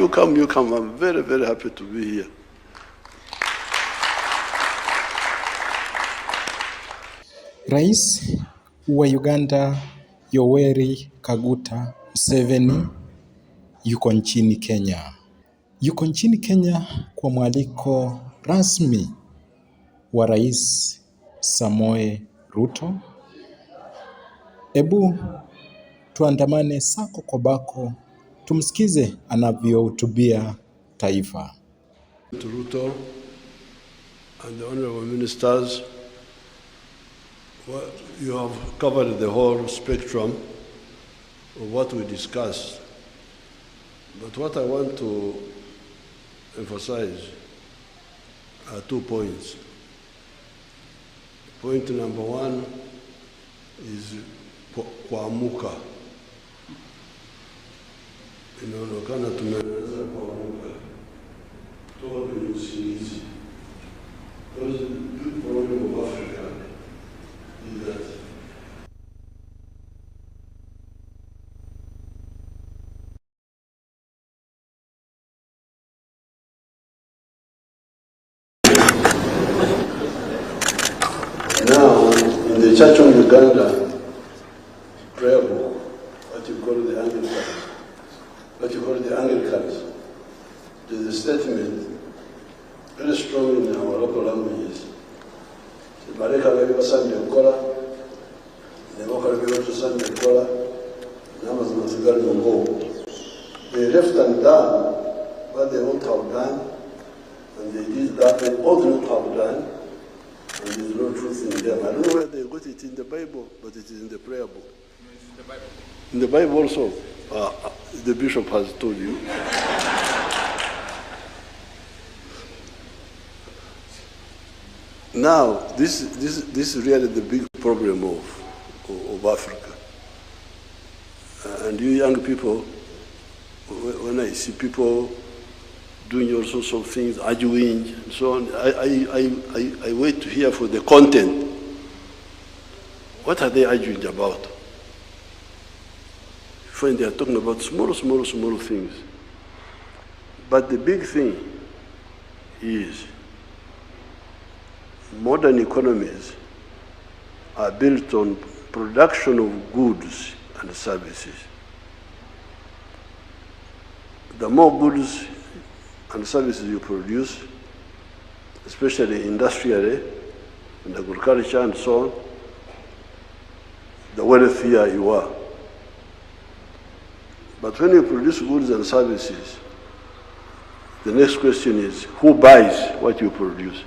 you come. I'm very, very happy to be here. Rais wa Uganda Yoweri Museveni yuko nchini Kenya. Yuko nchini Kenya kwa mwaliko rasmi wa Rais Samoei Ruto. Ebu tuandamane sako kwa bako, tumsikize anavyohutubia taifa. To Ruto and the honorable ministers, you have covered the whole spectrum of what we discussed. But what I want to emphasize are 2 points. Point number one is kuamuka. Inaonekana tumeanza kuamuka. Toka kwenye usingizi. Because the big problem of Africa is that now in the Church of Uganda prayer book, what you call the Anglicans, there's a statement very strong in our local languages. They left and done what they ought to have done, and they did that they ought not have done, and there's no truth in them. I don't know where they got it in the Bible, but it is in the prayer book. It's in the Bible. In the Bible also, the bishop has told you. Now, this is really the big problem of Africa. And you young people, when I see people doing all sorts of things, arguing and so on, I wait to hear for the content. What are they arguing about? You find they are talking about small things. But the big thing is modern economies are built on production of goods and services. The more goods and services you produce, especially industrially, in agriculture and so on, the wealthier you are. But when you produce goods and services, the next question is, who buys what you produce?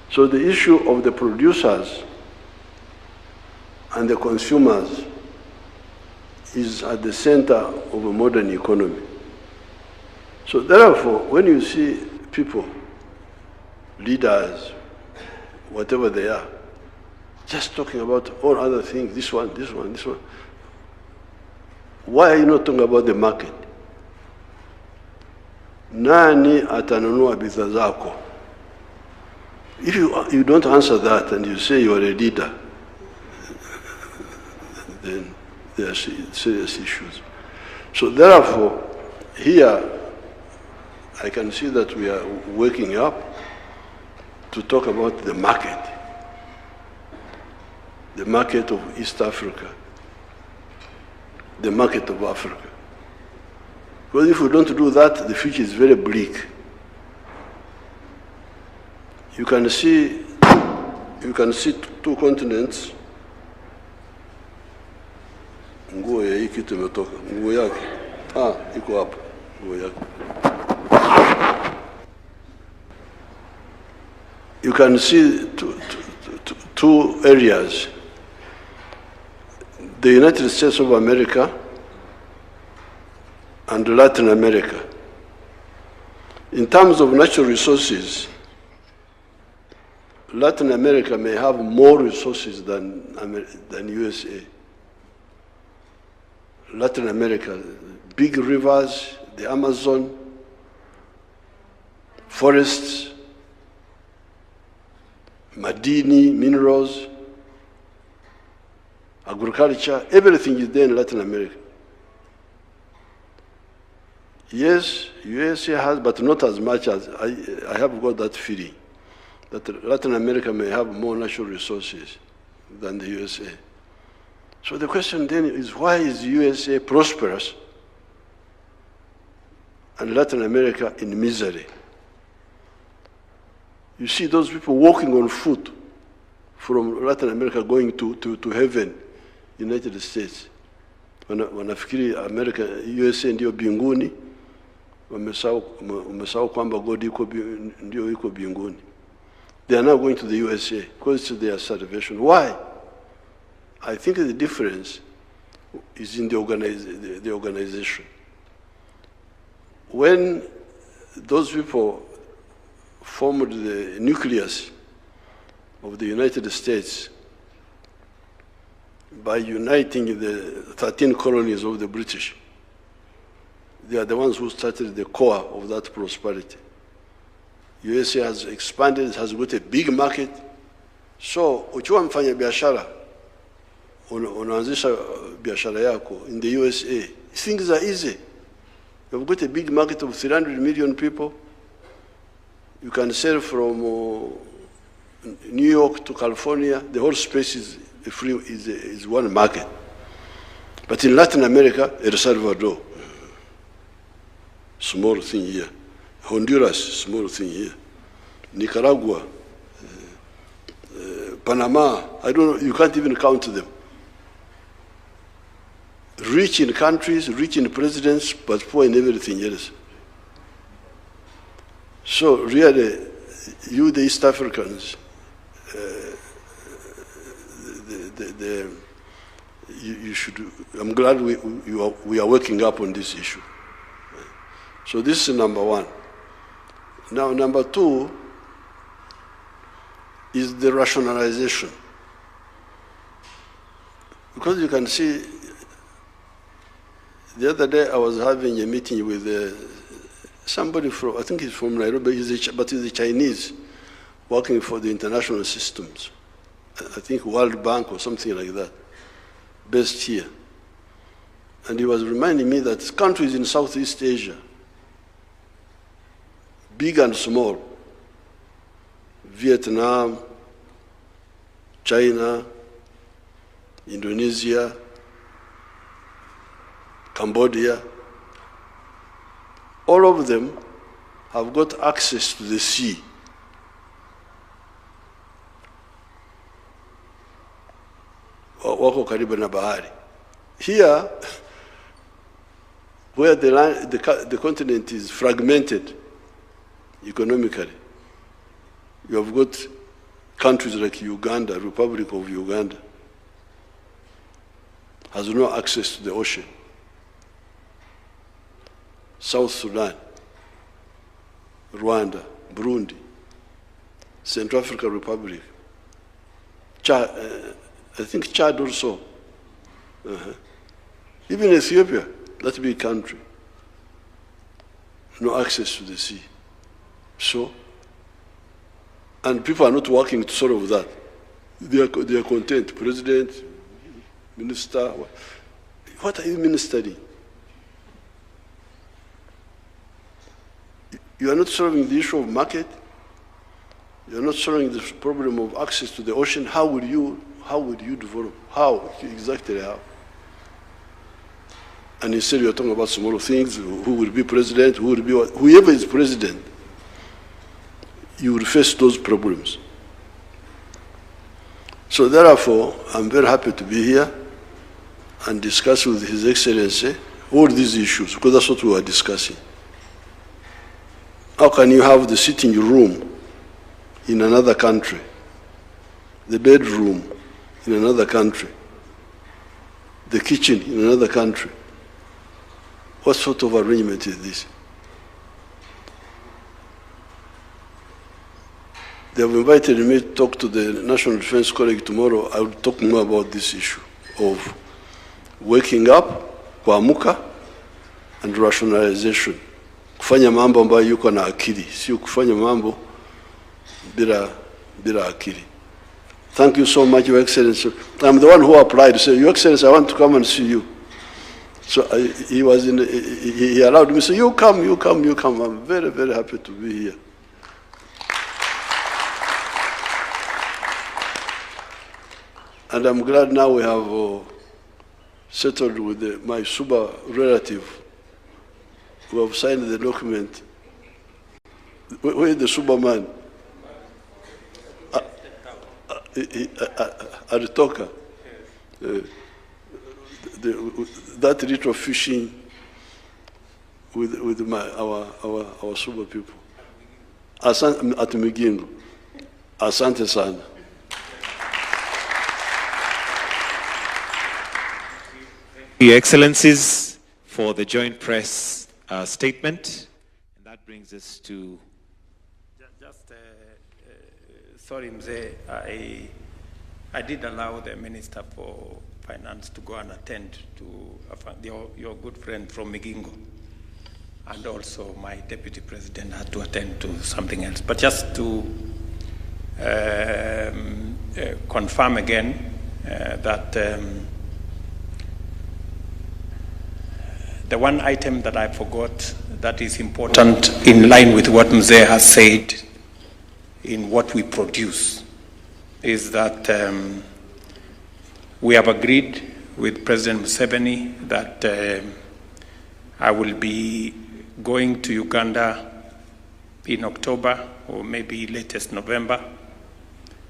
So the issue of the producers and the consumers is at the center of a modern economy. So therefore, when you see people, leaders, whatever they are, just talking about all other things, this one, why are you not talking about the market? Nani atanunua bidhaa zako? If you don't answer that and you say you are a leader, then there are serious issues. So therefore, here, I can see that we are waking up to talk about the market of East Africa, the market of Africa. Because if we don't do that, the future is very bleak. You can see two continents. Nguo ya hiki tumetoka. Nguo yake. Iko hapa. Nguo yake. You can see two areas. The United States of America and Latin America. In terms of natural resources, Latin America may have more resources than USA. Latin America, big rivers, the Amazon, forests, madini, minerals, agriculture, everything is there in Latin America. Yes, USA has, but not as much as I have got that feeling that Latin America may have more natural resources than the USA. So the question then is, why is USA prosperous and Latin America in misery? You see those people walking on foot from Latin America going to heaven, United States. Wanafikiri America, USA ndio binguni, wamesahau kwamba God ndio iko binguni. They are now going to the USA because it's their salvation. Why? I think the difference is in the organization. When those people formed the nucleus of the United States by uniting the 13 colonies of the British, they are the ones who started the core of that prosperity. USA has expanded, has got a big market. So, ukiwa mfanya biashara, unaanzisha biashara yako in the USA, things are easy. You've got a big market of 300 million people. You can sell from New York to California. The whole space is free, is one market. But in Latin America, El Salvador, small thing here. Honduras, small thing here. Nicaragua, Panama, I don't know, you can't even count them. Rich in countries, rich in presidents, but poor in everything else. So really, you, the East Africans, you should, I'm glad we are working up on this issue. So this is number one. Now, number two is the rationalization. Because you can see, the other day I was having a meeting with somebody from, I think he's from Nairobi, but he's a Chinese, working for the international systems. I think World Bank or something like that, based here. And he was reminding me that countries in Southeast Asia, big and small, Vietnam, China, Indonesia, Cambodia, all of them have got access to the sea. Wako karibu na bahari. Here, where the continent is fragmented economically, you have got countries like Uganda, Republic of Uganda, has no access to the ocean. South Sudan, Rwanda, Burundi, Central African Republic, Chad, I think Chad also. Even Ethiopia, that big country, no access to the sea. So, and people are not working to solve that. They are content. President, minister, what are you ministering? You are not solving the issue of market. You are not solving the problem of access to the ocean. How would you develop? How exactly? How? And instead you are talking about small things. Who will be president? Who will be whoever is president? You will face those problems. So therefore, I'm very happy to be here and discuss with His Excellency all these issues, because that's what we are discussing. How can you have the sitting room in another country, the bedroom in another country, the kitchen in another country? What sort of arrangement is this? They have invited me to talk to the National Defense College tomorrow. I will talk more about this issue of waking up, kuamuka, and rationalization. Kufanya mambo ambayo yuko na akili, sio kufanya mambo bila akili. Thank you so much, Your Excellency. I'm the one who applied to say, Your Excellency, I want to come and see you. So he was he allowed me to say, you come. I'm very, very happy to be here. And I'm glad now we have settled with my Suba relative who have signed the document. Where is the Suba man? Aritoka. That little fishing with our Suba people. At Migingo. Asante sana. Your Excellencies, for the joint press statement. And that brings us to... Sorry, Mzee, I did allow the Minister for Finance to go and attend to your good friend from Migingo. And also my Deputy President had to attend to something else. But just to confirm again that the one item that I forgot that is important in line with what Mzee has said in what we produce is that we have agreed with President Museveni that I will be going to Uganda in October or maybe latest November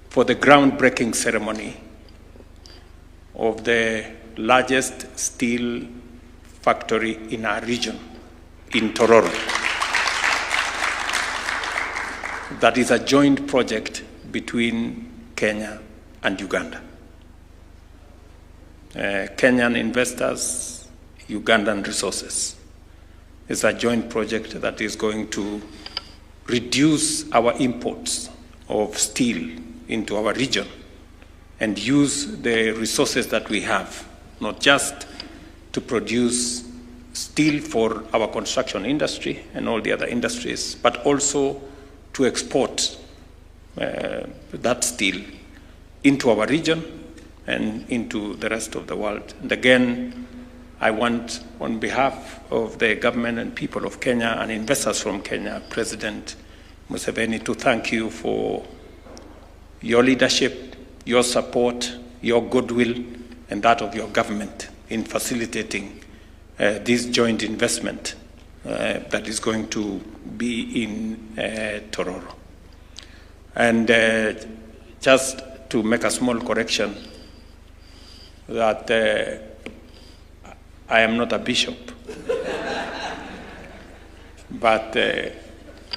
for the groundbreaking ceremony of the largest steel factory in our region, in Tororo. That is a joint project between Kenya and Uganda. Kenyan investors, Ugandan resources. It's a joint project that is going to reduce our imports of steel into our region and use the resources that we have, not just to produce steel for our construction industry and all the other industries, but also to export that steel into our region and into the rest of the world. And again, I want, on behalf of the government and people of Kenya and investors from Kenya, President Museveni, to thank you for your leadership, your support, your goodwill, and that of your government in facilitating this joint investment that is going to be in Tororo. And just to make a small correction, that I am not a bishop, but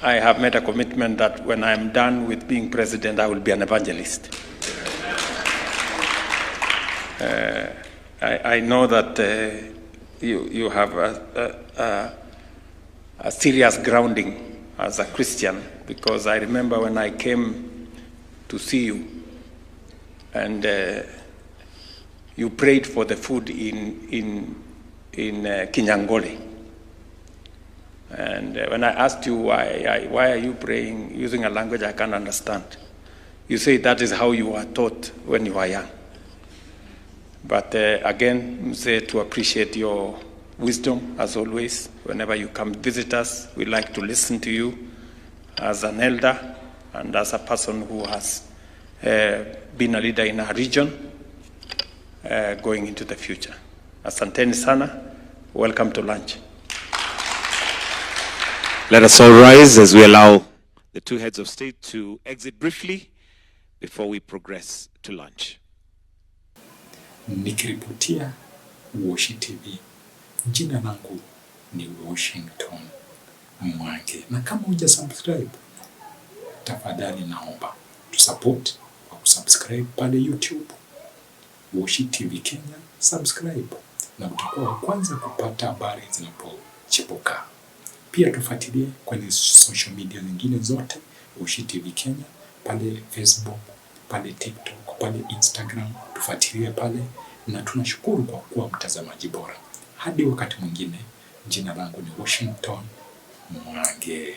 I have made a commitment that when I am done with being president, I will be an evangelist. I know that you have a serious grounding as a Christian, because I remember when I came to see you and you prayed for the food in Kinyangole. And when I asked you why are you praying using a language I can't understand, you say that is how you were taught when you were young. But again, Mzee, to appreciate your wisdom, as always. Whenever you come visit us, we like to listen to you as an elder and as a person who has been a leader in our region going into the future. Asanteni sana. Welcome to lunch. Let us all rise as we allow the two heads of state to exit briefly before we progress to lunch. Nikiripotia Washy TV. Jina langu ni Washington Mwange. Na kama hujasubscribe, tafadhali naomba tusupport kwa kusubscribe pale YouTube. Washy TV Kenya, subscribe na utakuwa wa kwanza kupata habari zinapochipuka. Pia tufuatilie kwenye social media zingine zote, Washy TV Kenya, pale Facebook, pale TikTok, pale Instagram, tufuatilie pale, na tunashukuru kwa kuwa mtazamaji bora. Hadi wakati mwingine, jina langu ni Washington Mwange.